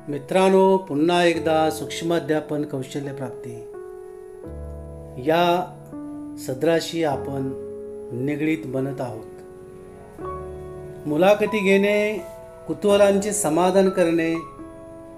मित्रांनो, पुन्हा एकदा सूक्ष्म अध्यापन कौशल्य प्राप्ती या सदराशी आपण निगडीत बनत आहोत. मुलाखती घेणे, कुतूहलांचे समाधान करणे,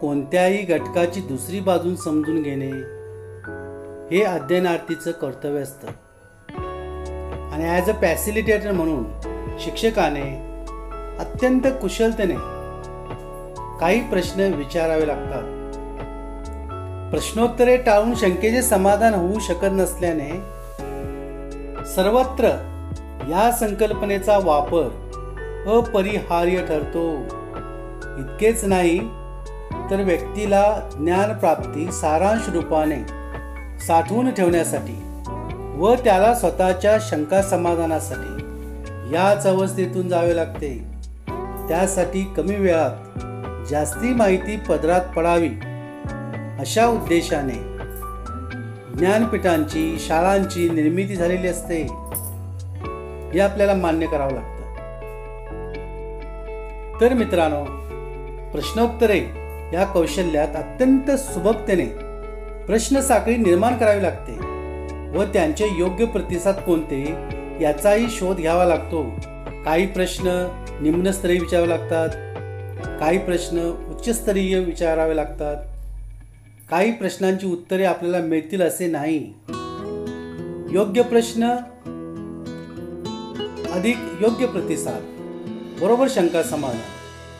कोणत्याही घटकाची दुसरी बाजू समजून घेणे हे अध्ययनार्थीचं कर्तव्य असतं. आणि ॲज अ फॅसिलिटेटर म्हणून शिक्षकाने अत्यंत कुशलतेने काही प्रश्न विचारावे लागतात. प्रश्नोत्तरे टाळून शंकेचे समाधान होऊ शकत नसल्याने सर्वत्र या संकल्पनेचा वापर अपरिहार्य ठरतो. इतकेच नाही तर व्यक्तीला ज्ञानप्राप्ती सारांश रूपाने साठवून ठेवण्यासाठी व त्याला स्वतःच्या शंका समाधानासाठी याच अवस्थेतून जावे लागते. त्यासाठी कमी वेळात जास्ती माहिती पदरात पडावी अशा उद्देशाने ज्ञानपीठांची, शाळांची निर्मिती झालेली असते. हे आपल्याला मान्य करावं लागतं. तर मित्रांनो, प्रश्नोत्तरे या कौशल्यात अत्यंत सुबकतेने प्रश्न साखळी निर्माण करावी लागते व त्यांचे योग्य प्रतिसाद कोणते याचाही शोध घ्यावा लागतो. काही प्रश्न निम्नस्तरीय विचारावे लागतात, काही प्रश्न उच्चस्तरीय विचारावे लागतात, काही प्रश्नांची उत्तरे आपल्याला मिळतील असे नाही. योग्य प्रश्न अधिक योग्य प्रतिसाद बरोबर शंका समाधान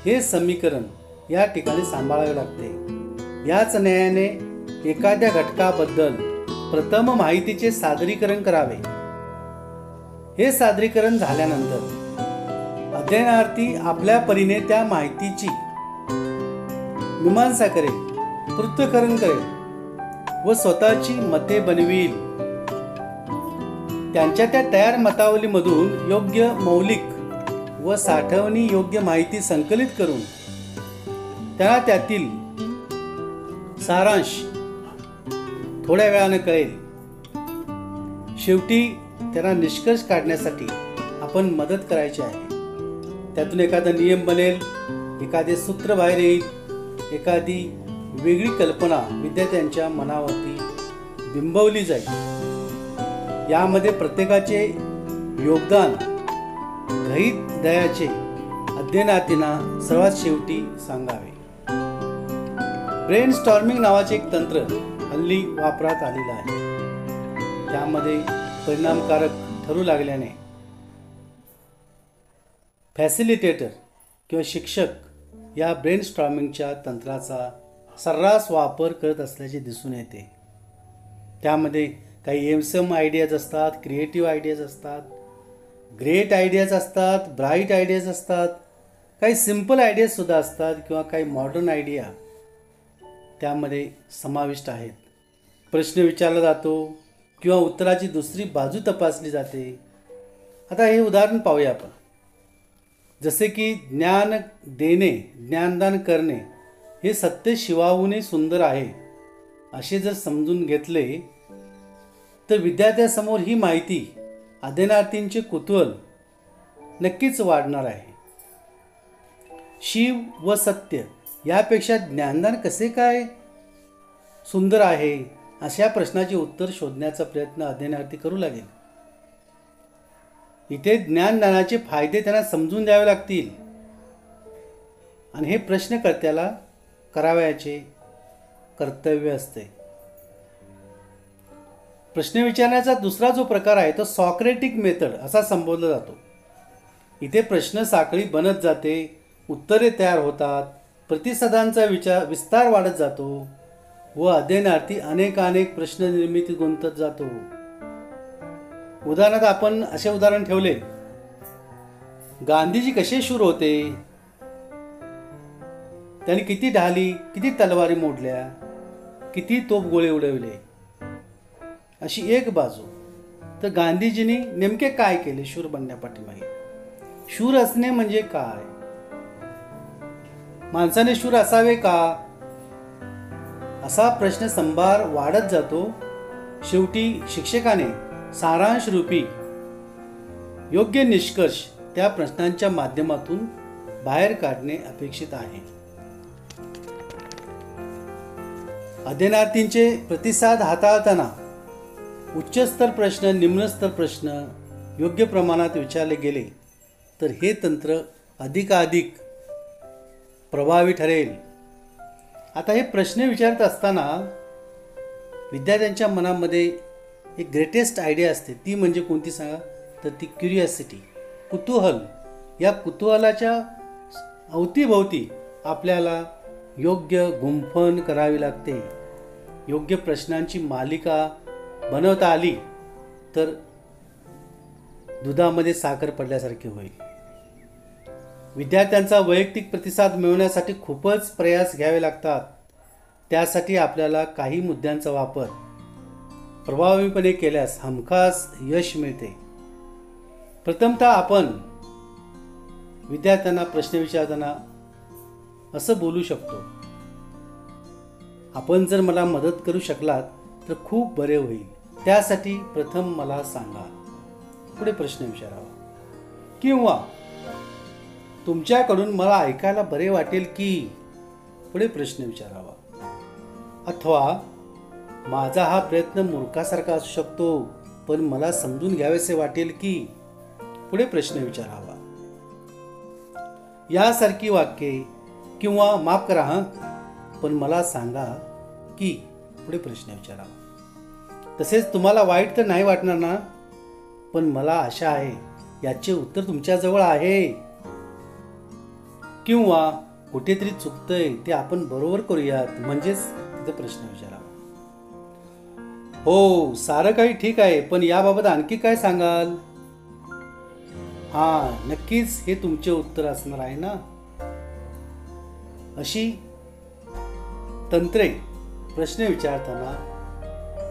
हे समीकरण या ठिकाणी सांभाळावे लागते. याच न्यायाने एखाद्या घटकाबद्दल प्रथम माहितीचे सादरीकरण करावे. हे सादरीकरण झाल्यानंतर अध्ययनार्थी आपल्या परीने त्या माहितीची मीमांसा करेल, पृथक्करण करेल व स्वतःची मते बनवील. त्यांच्या त्या तयार मतावलीमधून योग्य मौलिक व साठवणी योग्य माहिती संकलित करून त्यांना त्यातील सारांश थोड्या वेळाने कळेल. शेवटी त्यांना निष्कर्ष काढण्यासाठी आपण मदत करायची आहे. त्यातून एखादा नियम बनेल, एखादे सूत्र बाहेर येईल, एखादी वेगळी कल्पना विद्यार्थ्यांच्या मनावरती बिंबवली जाईल. यामध्ये प्रत्येकाचे योगदान गृहीत दयाचे अध्ययनार्थींना सर्वात शेवटी सांगावे. ब्रेन स्टॉर्मिंग नावाचे एक तंत्र हल्ली वापरात आलेलं आहे. त्यामध्ये परिणामकारक ठरू लागल्याने फॅसिलिटेटर किंवा शिक्षक या ब्रेन स्टॉर्मिंगच्या तंत्राचा सर्रास वापर करत असल्याचे दिसून येते. त्यामध्ये काही एमसम आयडियाज असतात, क्रिएटिव्ह आयडियाज असतात, ग्रेट आयडियाज असतात, ब्राईट आयडियाज असतात, काही सिंपल आयडियाजसुद्धा असतात किंवा काही मॉडर्न आयडिया त्यामध्ये समाविष्ट आहेत. प्रश्न विचारला जातो किंवा उत्तराची दुसरी बाजू तपासली जाते. आता हे उदाहरण पाहूया आपण. जसे की ज्ञान देणे, ज्ञानदान करणे हे सत्य शिवाहूनही सुंदर आहे असे जर समजून घेतले तर विद्यार्थ्यासमोर ही माहिती अध्ययनार्थींचे कुतूहल नक्कीच वाढणार आहे. शिव व सत्य यापेक्षा ज्ञानदान कसे काय सुंदर आहे अशा प्रश्नाचे उत्तर शोधण्याचा प्रयत्न अध्ययनार्थी करू लागेल. इथे ज्ञानदानाचे फायदे त्यांना समजून द्यावे लागतील आणि हे प्रश्नकर्त्याला करावयाचे कर्तव्य असते. प्रश्न विचारण्याचा दुसरा जो प्रकार आहे तो सॉक्रेटिक मेथड असा संबोधला जातो. इथे प्रश्न साखळी बनत जाते, उत्तरे तयार होतात, प्रतिसादांचा विस्तार वाढत जातो व अध्ययनार्थी अनेक प्रश्न निर्मितीत गुंतत जातो. उदाहरणार्थ आपण असे उदाहरण ठेवले, गांधीजी कसे शूर होते, त्यांनी किती ढाली, किती तलवारी मोडल्या, किती तोफगोळे उडवले, अशी एक बाजू. तर गांधीजींनी नेमके काय केले शूर बनण्यापाठीमागे? शूर असणे म्हणजे काय? माणसाने शूर असावे का? असा प्रश्न संभार वाढत जातो. शेवटी शिक्षकाने सारांश रूपी योग्य निष्कर्ष त्या प्रश्नांच्या माध्यमातून बाहेर काढणे अपेक्षित आहे. अध्ययनार्थींचे प्रतिसाद हाताळताना उच्चस्तर प्रश्न, निम्नस्तर प्रश्न योग्य प्रमाणात विचारले गेले तर हे तंत्र अधिकाधिक प्रभावी ठरेल. आता हे प्रश्न विचारत असताना विद्यार्थ्यांच्या मनामध्ये एक ग्रेटेस्ट आयडिया असते. ती म्हणजे कोणती सांगा? तर ती क्युरिओसिटी, कुतूहल. या कुतूहलाच्या अवतीभोवती आपल्याला योग्य गुंफण करावी लागते. योग्य प्रश्नांची मालिका बनवता आली तर दुधामध्ये साखर पडल्यासारखे होईल. विद्यार्थ्यांचा वैयक्तिक प्रतिसाद मिळवण्यासाठी खूपच प्रयास घ्यावे लागतात. त्यासाठी आपल्याला काही मुद्द्यांचा वापर प्रभावीपणे केल्यास हमखास यश मिळते. प्रथमतः आपण विद्यार्थ्यांना प्रश्न विचारताना असं बोलू शकतो, आपण जर मला मदत करू शकलात तर खूप बरे होईल. त्यासाठी प्रथम मला सांगा. पुढे प्रश्न विचारावा. किंवा तुमच्याकडून मला ऐकायला बरे वाटेल की. पुढे प्रश्न विचारावा. अथवा माझा हा प्रयत्न मूर्खासारखा असू शकतो पण मला समजून घ्यावेसे वाटेल की. पुढे प्रश्न विचारावा. यासारखी वाक्ये किंवा माफ करा पण मला सांगा की. पुढे प्रश्न विचारावा. तसेच तुम्हाला वाईट तर नाही वाटणार ना, पण मला आशा आहे याचे उत्तर तुमच्याजवळ आहे. किंवा कुठेतरी चुकतंय ते आपण बरोबर करूयात, म्हणजेच तिथे प्रश्न विचारावा. हो, सारं काही ठीक आहे पण याबाबत आणखी काय सांगाल? नक्कीच हे तुमचे उत्तर असणार आहे ना. अशी तंत्रे प्रश्न विचारताना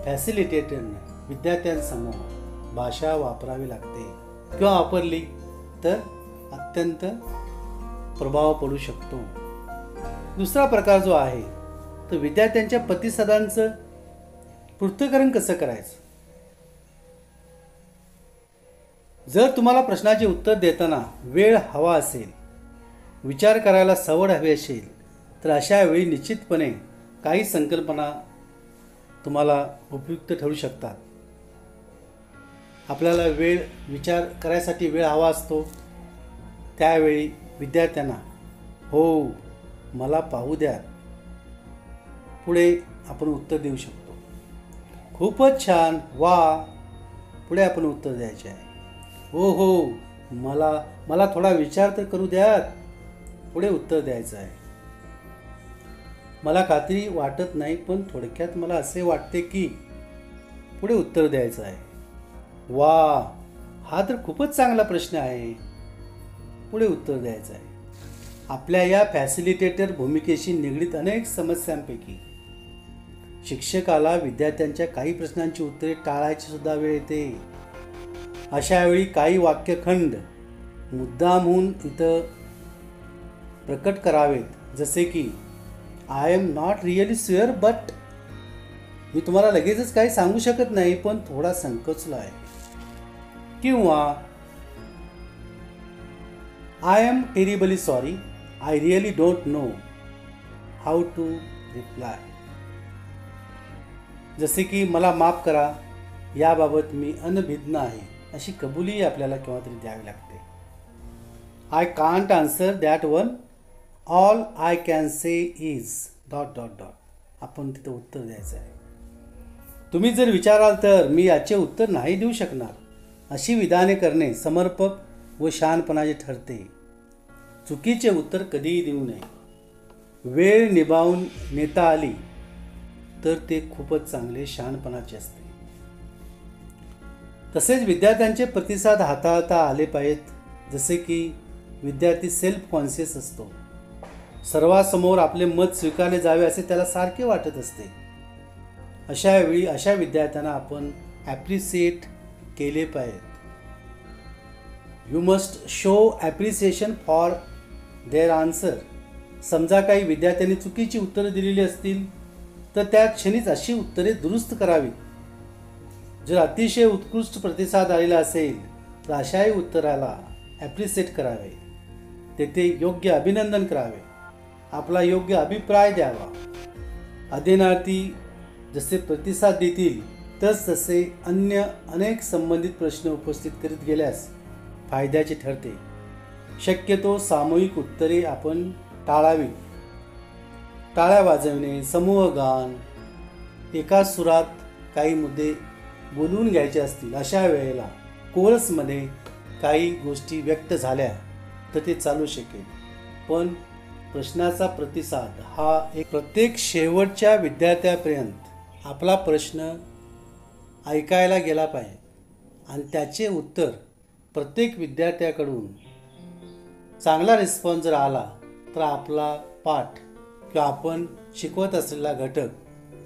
फॅसिलिटेटरने विद्यार्थ्यांसमोर भाषा वापरावी लागते किंवा वापरली तर अत्यंत प्रभाव पडू शकतो. दुसरा प्रकार जो आहे तो विद्यार्थ्यांच्या प्रतिसादांचं पृथक्करण कसं करायचं. जर तुम्हाला प्रश्नाचे उत्तर देताना वेळ हवा असेल, विचार करायला सवड हवी असेल तर अशा वेळी निश्चितपणे काही संकल्पना तुम्हाला उपयुक्त ठरू शकतात. आपल्याला विचार करायसाठी वेळ हवा असतो. त्यावेळी विद्यार्थ्यांना हो, मला पाहू द्या, पुढे आपण उत्तर देऊ शकतो. खूपच छान, वा, पुढे आपण उत्तर द्यायचे आहे. हो, मला थोडा विचार तर करू द्यात, पुढे उत्तर द्यायचं आहे. मला खात्री वाटत नाही पण थोडक्यात मला असे वाटते की. पुढे उत्तर द्यायचं आहे. वा, हा तर खूपच चांगला प्रश्न आहे, पुढे उत्तर द्यायचं आहे. आपल्या या फॅसिलिटेटर भूमिकेशी निगडीत अनेक समस्यांपैकी शिक्षकाला विद्यार्थ्यांच्या काही प्रश्नांची उत्तरे टाळायची सुद्धा वेळ येते. अशा वेळी काही वाक्यखंड मुद्दामहून इथं प्रकट करावेत, जसे की I am not really sure but. मी तुम्हाला लगेचच काही सांगू शकत नाही पण थोडा संकोचलो आहे. किंवा I am terribly sorry, I really don't know how to reply. जसे की मला माफ करा, याबाबत मी अनभिज्ञ आहे, अशी कबुली आपल्याला केव्हा तरी द्यावी लागते. I can't answer that one, all I can say is ... आपण तिथं उत्तर द्यायचं आहे. तुम्ही जर विचाराल तर मी याचे उत्तर नाही देऊ शकणार, अशी विधाने करणे समर्पक व शहाणपणाचे ठरते. चुकीचे उत्तर कधीही देऊ नये. वेळ निभावून नेता आली तर ते खूपच चांगले शहाणपणाचे असते. तसेच विद्यार्थ्यांचे प्रतिसाद हाताळता आले पाहिजेत. जसे की विद्यार्थी सेल्फ कॉन्शियस असतो, सर्वांसमोर आपले मत स्वीकारले जावे असे त्याला सारखे वाटत असते. अशा वेळी अशा विद्यार्थ्यांना आपण ॲप्रिशिएट केले पाहिजे. You must show appreciation for their answer. समजा काही विद्यार्थ्यांनी चुकीची उत्तरं दिलेली असतील तर त्या क्षणीच अशी उत्तरे दुरुस्त करावीत. जर अतिशय उत्कृष्ट प्रतिसाद आलेला असेल तर अशाही उत्तराला ॲप्रिशिएट करावे, तेथे योग्य अभिनंदन करावे, आपला योग्य अभिप्राय द्यावा. अध्ययनार्थी जसे प्रतिसाद देतील तसे अन्य अनेक संबंधित प्रश्न उपस्थित करीत गेल्यास फायद्याचे ठरते. शक्यतो सामूहिक उत्तरे आपण टाळावी. टाळ्या वाजवणे, समूह गान, एका सुरात काही मुद्दे बोलून घ्यायचे असतील अशा वेळेला कोरसमध्ये काही गोष्टी व्यक्त झाल्या तर ते चालू शकेल. पण प्रश्नाचा प्रतिसाद हा एक प्रत्येक शेवटच्या विद्यार्थ्यापर्यंत आपला प्रश्न ऐकायला गेला पाहिजे आणि त्याचे उत्तर प्रत्येक विद्यार्थ्याकडून चांगला रिस्पॉन्स जर आला तर आपला पाठ किंवा आपण शिकवत असलेला घटक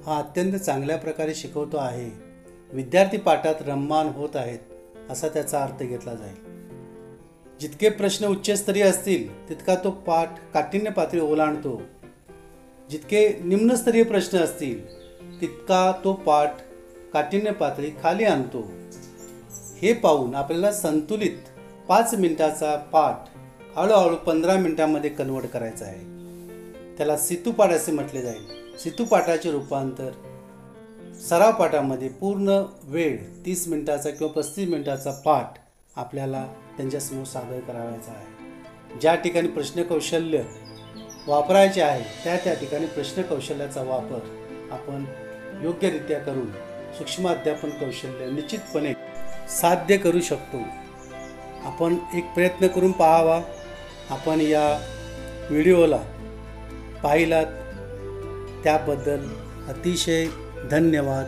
हा अत्यंत चांगल्या प्रकारे शिकवतो आहे, विद्यार्थी पाठात रममाण होत आहेत असा त्याचा अर्थ घेतला जाईल. जितके प्रश्न उच्चस्तरीय असतील तितका तो पाठ काठिण्य पातळी ओलांडतो. जितके निम्नस्तरीय प्रश्न असतील तितका तो पाठ काठिण्य पातळी खाली आणतो. हे पाहून आपल्याला संतुलित 5 मिनिटाचा पाठ हळूहळू 15 मिनिटांमध्ये कन्वर्ट करायचा आहे. त्याला सितूपाठ असे म्हटले जाईल. सितूपाठाचे रूपांतर सराव पाठामध्ये पूर्ण वेळ 30 मिनिटाचा किंवा 35 मिनिटाचा पाठ आपल्याला त्यांच्यासमोर सादर करायचा आहे. ज्या ठिकाणी प्रश्नकौशल्य वापरायचे आहे त्या ठिकाणी प्रश्नकौशल्याचा वापर आपण योग्यरित्या करून सूक्ष्म अध्यापन कौशल्य निश्चितपणे साध्य करू शकतो. आपण एक प्रयत्न करून पाहावा. आपण या व्हिडिओला पाहिलात त्याबद्दल अतिशय धन्यवाद.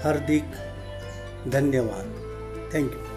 हार्दिक धन्यवाद. थँक्यू.